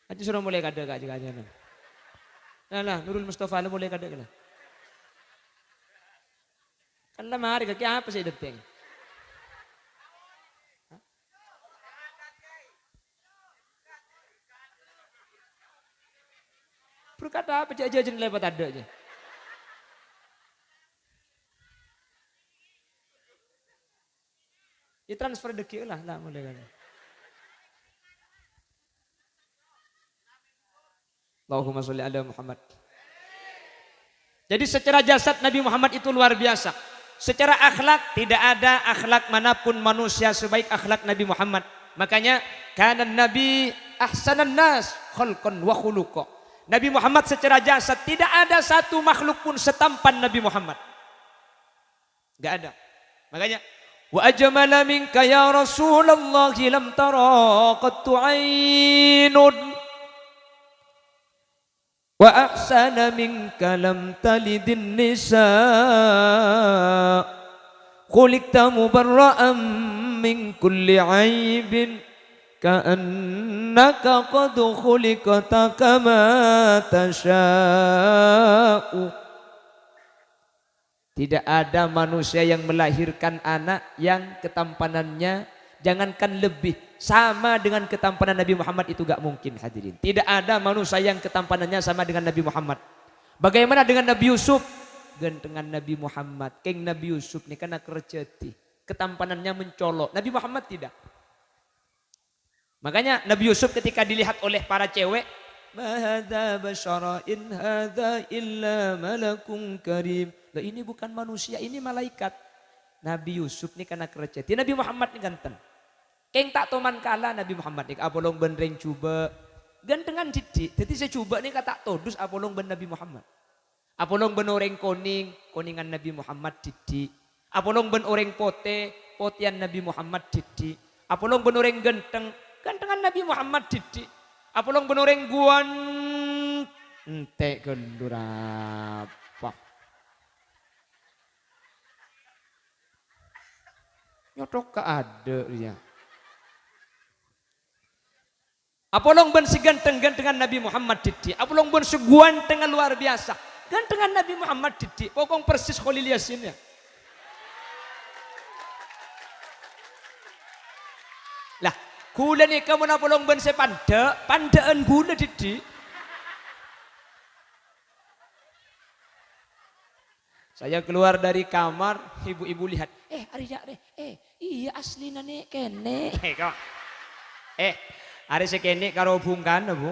Aja suruh mulai kada kak aja. Nah, Nurul Mustafa lu mulai kada kena. Kan lamari kaki apa sih deteng? Berkata apa aja lewat ada aja. Ya transfer deki lah mulai kan. Allahumma sholli ala Muhammad. Jadi secara jasad Nabi Muhammad itu luar biasa. Secara akhlak tidak ada akhlak manapun manusia sebaik akhlak Nabi Muhammad. Makanya kana Nabi ahsanan nas khalqan wa khuluqa. Nabi Muhammad secara jasad tidak ada satu makhluk pun setampan Nabi Muhammad. Enggak ada. Makanya wa ajmala minka ya Rasulullah lam tara qattu ainun wa ahsana minka lam talidin nisa khuliqta mubarra'an min kulli aibin ka'annaka qad khuliqta kama tasha'u. Tidak ada manusia yang melahirkan anak yang ketampanannya jangankan lebih sama dengan ketampanan Nabi Muhammad itu gak mungkin hadirin. Tidak ada manusia yang ketampanannya sama dengan Nabi Muhammad. Bagaimana dengan Nabi Yusuf? Gantengan Nabi Muhammad. Keng Nabi Yusuf ini karena kerjati. Ketampanannya mencolok. Nabi Muhammad tidak. Makanya Nabi Yusuf ketika dilihat oleh para cewek. Ma hadza basyara in hadza illa malakun karim. Lah ini bukan manusia, ini malaikat. Nabi Yusuf ni kana kerja. Nabi Muhammad ni ganteng. Keng tak toman kala Nabi Muhammad ni apolong benreng cuba. Gantengan didik. Jadi saya coba ni kata todus apolong ben Nabi Muhammad. Apolong ben orang koning, koningan Nabi Muhammad didik. Apolong ben orang pote, potian Nabi Muhammad didik. Apolong ben orang ganteng, gantengan Nabi Muhammad didik. Apolong ben orang guan, ente gelurapa. Nyotok ka ada dia. Apolong ben si ganteng-gantengan Nabi Muhammad didik. Apolong ben si guantengan luar biasa. Gantengan Nabi Muhammad didik. Pokong persis Khalil Yasin ya. Lah, gula ni kamu nak polong ben se pandaan gula didik. Saya keluar dari kamar, ibu-ibu lihat, Arya iya asli nane kene. Hari se kene karo bungkan Bu.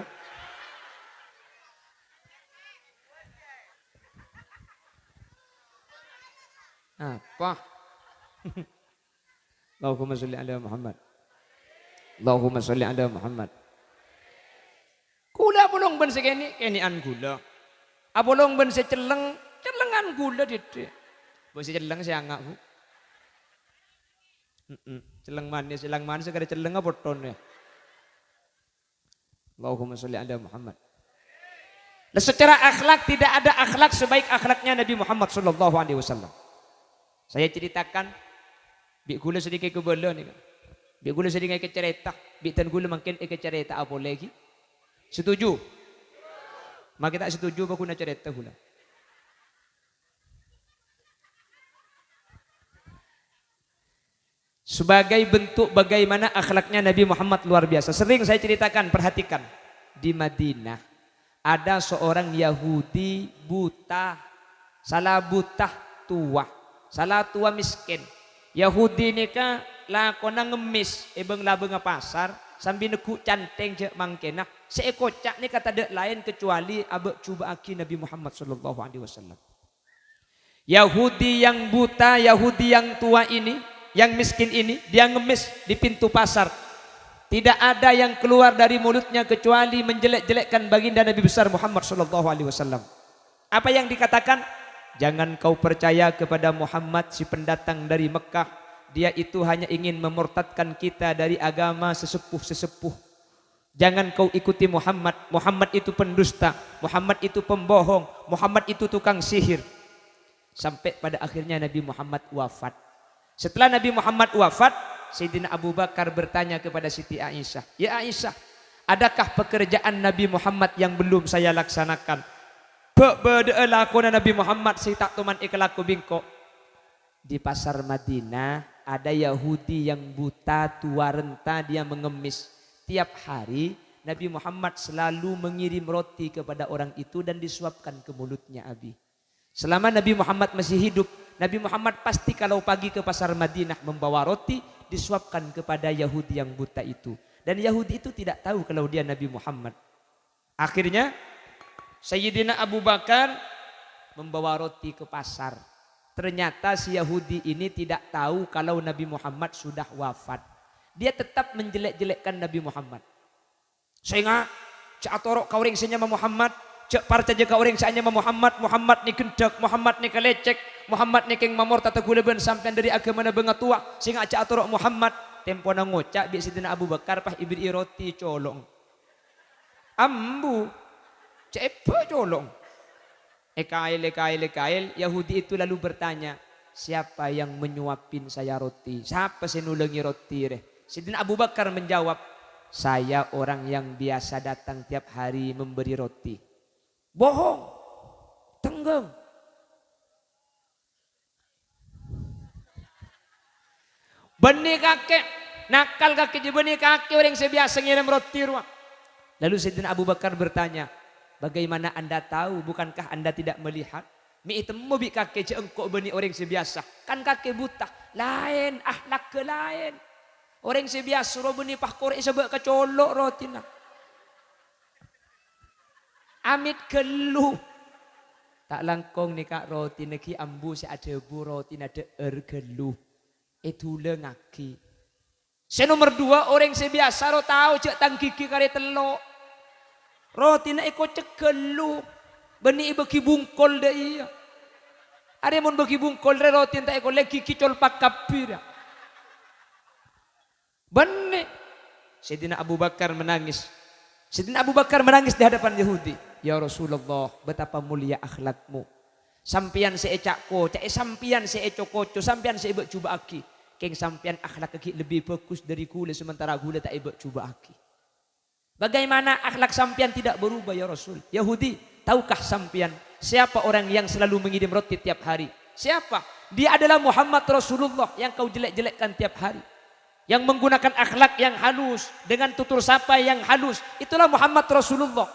Apa? Allahumma sholli ala Muhammad. Allahumma sholli ala Muhammad. Gula bolong ben segini, kenian gula. Abolong ben seceleng, celengan gula dede. Bo celeng saya angak Bu. Celeng manis segala celeng apa ya. Allahumma sholli ala Muhammad. Nah, secara akhlak tidak ada akhlak sebaik akhlaknya Nabi Muhammad sallallahu alaihi wasallam. Saya ceritakan bi gula sedikit ke bola ni kan. Bi gula sedikit ke cerita, bi tan gula makin ke cerita apa lagi? Setuju? Mak kita setuju ba kuna cerita gula. Sebagai bentuk bagaimana akhlaknya Nabi Muhammad luar biasa. Sering saya ceritakan, perhatikan. Di Madinah ada seorang Yahudi buta, salah buta tua. Salah tua miskin. Yahudi ni ka lakona ngemis ebeng labeng pasar sambil neku canteng je mangkena. Seekocak ni kata dek lain kecuali abek cuba aki Nabi Muhammad sallallahu alaihi wasallam. Yahudi yang buta, Yahudi yang tua ini, yang miskin ini, dia ngemis di pintu pasar. Tidak ada yang keluar dari mulutnya kecuali menjelek-jelekkan baginda Nabi besar Muhammad sallallahu alaihi wasallam. Apa yang dikatakan? Jangan kau percaya kepada Muhammad si pendatang dari Mekah. Dia itu hanya ingin memurtadkan kita dari agama sesepuh-sesepuh. Jangan kau ikuti Muhammad. Muhammad itu pendusta. Muhammad itu pembohong. Muhammad itu tukang sihir. Sampai pada akhirnya Nabi Muhammad wafat. Setelah Nabi Muhammad wafat, Sayyidina Abu Bakar bertanya kepada Siti Aisyah. Ya Aisyah, adakah pekerjaan Nabi Muhammad yang belum saya laksanakan? Beda lakona Nabi Muhammad si tak tuman ikhlaku bingko. Di pasar Madinah ada Yahudi yang buta tua renta, dia mengemis. Tiap hari Nabi Muhammad selalu mengirim roti kepada orang itu dan disuapkan ke mulutnya Abi. Selama Nabi Muhammad masih hidup, Nabi Muhammad pasti kalau pagi ke pasar Madinah membawa roti disuapkan kepada Yahudi yang buta itu. Dan Yahudi itu tidak tahu kalau dia Nabi Muhammad. Akhirnya Sayyidina Abu Bakar membawa roti ke pasar. Ternyata si Yahudi ini tidak tahu kalau Nabi Muhammad sudah wafat. Dia tetap menjelek-jelekkan Nabi Muhammad. Sehingga cak atorok kau ring senyama Muhammad, cak parca jaga orang senyama Muhammad, Muhammad ni kendak, Muhammad ni kelecek, Muhammad ni keng mamor tata guleben sampai dari agama na bengatua. Sehingga cak atorok Muhammad tempo na ngocak bi Sayyidina Abu Bakar pah ibri roti colong. Ambu cepa colong. Ekail. Yahudi itu lalu bertanya, siapa yang menyuapin saya roti? Siapa senulengi roti deh? Sayyidina Abu Bakar menjawab, saya orang yang biasa datang tiap hari memberi roti. Bohong. Tenggeng. Benih kakek. Nakal kakek je benih kakek orang sebiasa ngirim roti ruang. Lalu Sayyidina Abu Bakar bertanya, bagaimana anda tahu? Bukankah anda tidak melihat? Mi itu mau bi kakek je engkau benih orang sebiasa. Kan kakek buta. Lain, ahlak ke lain. Orang sebiasa ro benih pah korek sebab kecolok rotina. Amit keluh. Tak langkong ni kak roti neki ambu si ada bu roti ada geluh. Itu lengaki. Saya nomor 2 orang saya biasa ro tahu cek tang gigi kare telo. Roti na iko cekelu. Beni bagi bungkol dah iya. Ada mon bagi bungkol re roti tak iko lagi kicol pak kapir. Beni. Sayyidina Abu Bakar menangis. Sayyidina Abu Bakar menangis di hadapan Yahudi. Ya Rasulullah, betapa mulia akhlakmu. Sampian seecakko, cak sampian seecokoco, sampian seebek coba aki. Keng sampian akhlak aki lebih bagus dari gula sementara gula tak ebek coba aki. Bagaimana akhlak sampian tidak berubah ya Rasul? Yahudi, tahukah sampian siapa orang yang selalu mengirim roti tiap hari? Siapa? Dia adalah Muhammad Rasulullah yang kau jelek-jelekkan tiap hari. Yang menggunakan akhlak yang halus dengan tutur sapa yang halus. Itulah Muhammad Rasulullah.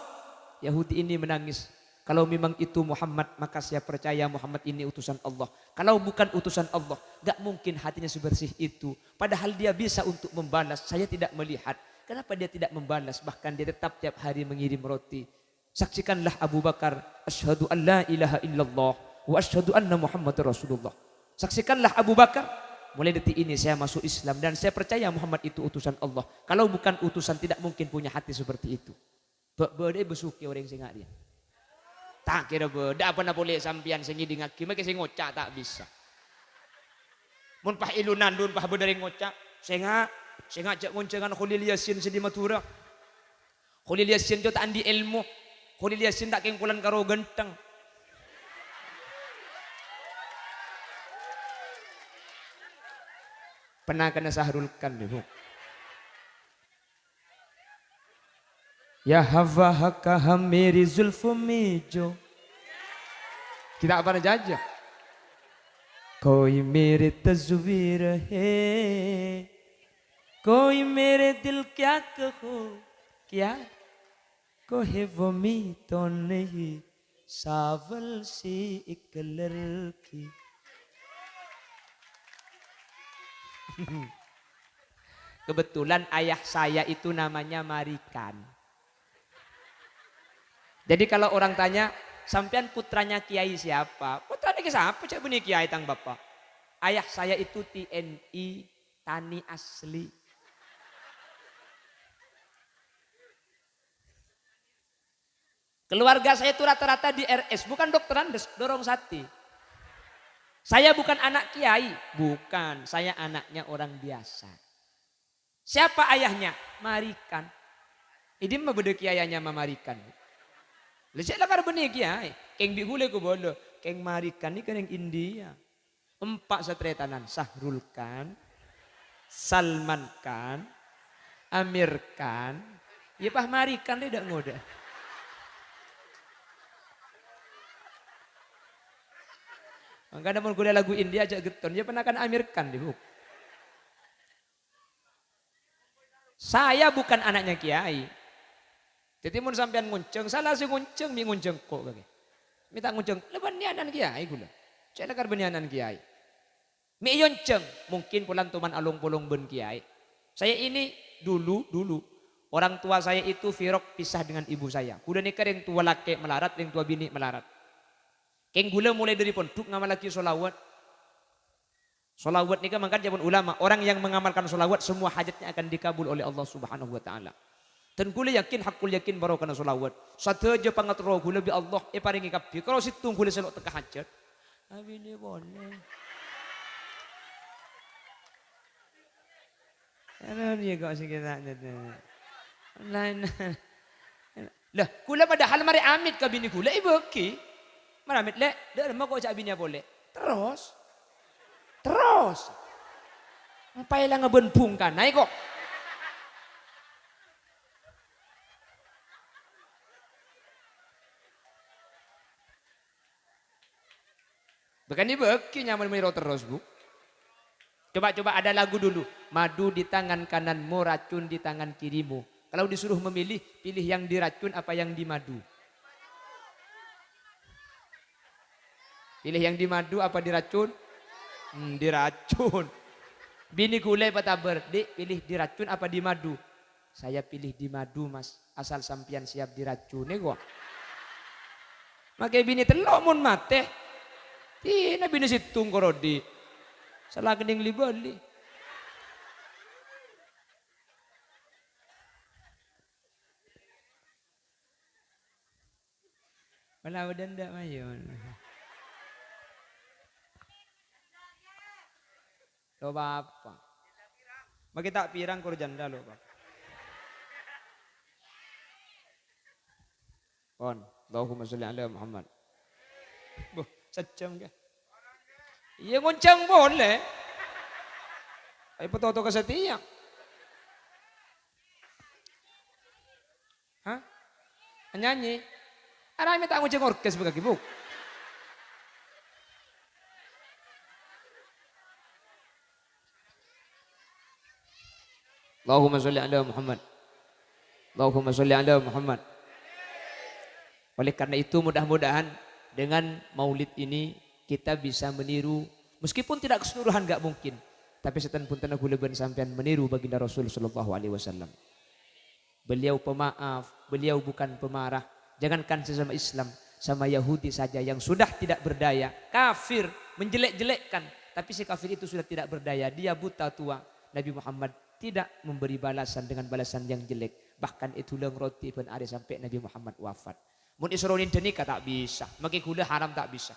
Yahudi ini menangis. Kalau memang itu Muhammad, maka saya percaya Muhammad ini utusan Allah. Kalau bukan utusan Allah, gak mungkin hatinya sebersih itu. Padahal dia bisa untuk membalas, saya tidak melihat. Kenapa dia tidak membalas? Bahkan dia tetap tiap hari mengirim roti. Saksikanlah Abu Bakar, asyhadu an la ilaha illallah wa asyhadu anna Muhammad Rasulullah. Saksikanlah Abu Bakar, mulai detik ini saya masuk Islam dan saya percaya Muhammad itu utusan Allah. Kalau bukan utusan tidak mungkin punya hati seperti itu. Berde besuki orang sing dia. Tak kira beda apa nak boleh sampian sengi dingaki make sing ngocak tak bisa. Mun pah ilunan dun pah bedari ngocak, senga jak ngoncengan Khalil Yasin sedi Matura. Khalil Yasin tu tak andi ilmu. Khalil Yasin tak kengkulan karo genteng. Pernah kena sahrulkan nih, Bu. Ya hava haka hamiri zulfu mijo. Kita apa jajah? Koi mere tazvir hai, koi mere dil kya kaho, kya kohe wo mi to nahi, saval si ek ladki. Kebetulan ayah saya itu namanya Marikan. Jadi kalau orang tanya, sampean putranya Kiai siapa? Putranya siapa? Cak bunyi Kiai tang bapak. Ayah saya itu TNI, tani asli. Keluarga saya itu rata-rata di RS, bukan dokter Andes, dorong sati. Saya bukan anak Kiai, bukan. Saya anaknya orang biasa. Siapa ayahnya? Marikan. Ini mah beda kiainya Marikan. Lecek lah karena benih kiai. Keng bihule ko bolo. Keng Marikan ni kan yang India. 4 setretanan. Sahrul Khan, Salman Khan, Amir Khan. Ya pah Marikan dia tidak ngoda. Makanya mau kuliah lagu India aja geton. Dia pernah kan Amir Khan di buk. Saya bukan anaknya kiai. Jadi mun sampean ngunceng, salah si ngunceng, mi ngunceng kok kage. Minta ngunceng, leban nianan kiai gula. Cek lekar benianan kiai. Mi yonceng, mungkin pulang tuman alung polong ben kiai. Saya ini dulu orang tua saya itu firok pisah dengan ibu saya. Kuda nikah yang tua laki melarat, yang tua bini melarat. Keng gula mulai dari pondok ngamal lagi solawat. Solawat nikah makan zaman ulama. Orang yang mengamalkan solawat semua hajatnya akan dikabul oleh Allah Subhanahu Wa Taala. Dan gula yakin hakul yakin baru kena solawat. Satu aja pangatro gula bi Allah paringi kabeh. Kalau situng gula selok teka hajat. Abi ni boleh. Ano dia kau sikit aja tu. Lain. Lah gula padahal mari amit ka bini gula ibeki. Maramit le, dah mau kau cak bini boleh. Terus. Apa yang ngebenbung kan? Naik kok. Bukan ini beki nyaman miro terus bu. Coba ada lagu dulu. Madu di tangan kananmu, racun di tangan kirimu. Kalau disuruh memilih, pilih yang diracun apa yang dimadu? Pilih yang dimadu apa diracun? Diracun. Bini gulai pataber, dik pilih diracun apa dimadu? Saya pilih dimadu mas, asal sampian siap diracun kok. Makai bini telok mun mate. Tina bini situng korodi. Salah kening li beli. Malah udah ndak mayon. Lo bapak. Maki tak pirang kur janda lo bapak. Pon, Allahumma sholli ala Muhammad. Boh, sejam ke? Iya ngoncang boleh. Ay patoto ka sa tiyak. Hah? Nyanyi? Arami tak ngoncang orkes bagagibuk. Allahumma sholli ala Muhammad. Allahumma sholli ala Muhammad. Oleh karena itu mudah-mudahan dengan maulid ini kita bisa meniru, meskipun tidak keseluruhan gak mungkin, tapi setan pun tanah guleban sampean meniru baginda Rasul sallallahu alaihi wasallam. Beliau pemaaf, beliau bukan pemarah. Jangankan sesama Islam, sama Yahudi saja yang sudah tidak berdaya, kafir, menjelek-jelekkan, tapi si kafir itu sudah tidak berdaya, dia buta tua. Nabi Muhammad tidak memberi balasan dengan balasan yang jelek. Bahkan itu leng roti pun ada sampai Nabi Muhammad wafat. Mun isronin denika tak bisa, maki gula haram tak bisa.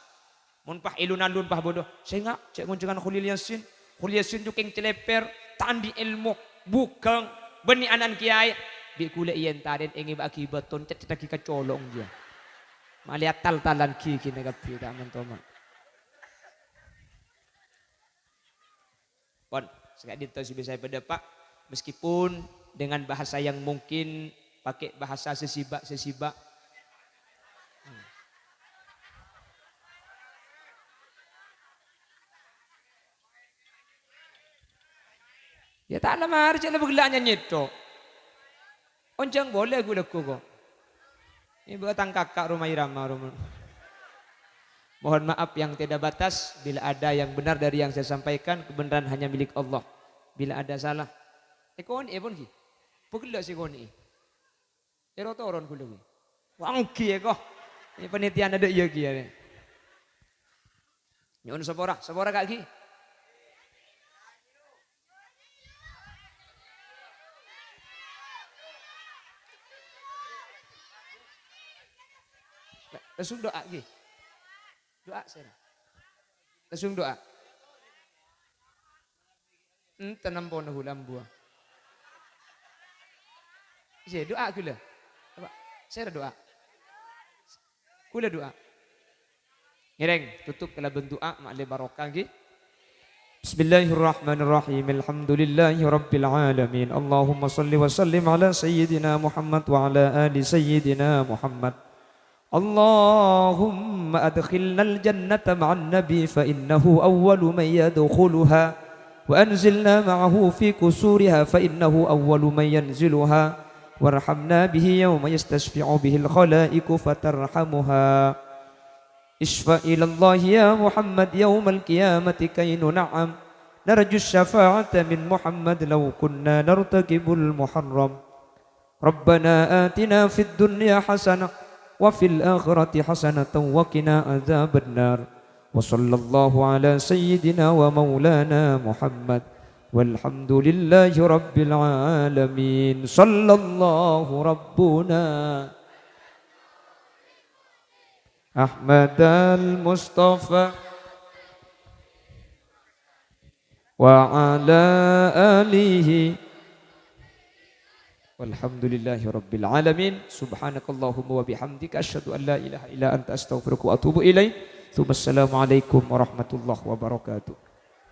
Mun pah ilunan lun pah bodoh, saya ngak cek ngunjungan khulil yasin juking celeper, tandi ilmu, bukang, beni anan kiai, bi kule iyan taden ingi bagi baton cet lagi kecolong dia. Malihat tal-talan kiki negapi tak mentoma. Pon, sekali itu sih bisa pada pak, meskipun dengan bahasa yang mungkin pakai bahasa sesibak. Ya tak lamar cek lebih nyeto. Oncang boleh gue leku kok. Ini buatan kakak rumah irama rumah. Mohon maaf yang tidak batas bila ada yang benar dari yang saya sampaikan, kebenaran hanya milik Allah. Bila ada salah, ekon pun ki. Pugila si koni. Erotoron kulo ki. Wangki kok. Ini penelitian ada iya ki ya. Nyon sepora kak ki. Langsung doa gi. Doa saya. Langsung doa. Tanam pohon hulam buah. Saya doa gula. Apa? Saya doa. Gula doa. Ngereng tutup kala bendoa makle barokah gi. Bismillahirrahmanirrahim. Alhamdulillahi rabbil alamin. Allahumma salli wa sallim ala sayyidina Muhammad wa ala ali sayyidina Muhammad. اللهم أدخلنا الجنة مع النبي فإنه أول من يدخلها وأنزلنا معه في كسورها فإنه أول من ينزلها وارحمنا به يوم يستشفع به الخلائق فترحمها اشفع إلى الله يا محمد يوم القيامة كي ننعم نرجو الشفاعة من محمد لو كنا نرتكب المحرم ربنا آتنا في الدنيا حسنة وفي الآخرة حسنة وقنا عذاب النار وصلى الله على سيدنا ومولانا محمد والحمد لله رب العالمين صلى الله ربنا أحمد المصطفى وعلى آله Walhamdulillahi rabbil alamin. Subhanakallahumma wa bihamdika asyhadu an la ilaha illa anta astaghfiruka wa atubu ilaik. Assalamualaikum warahmatullahi wabarakatuh.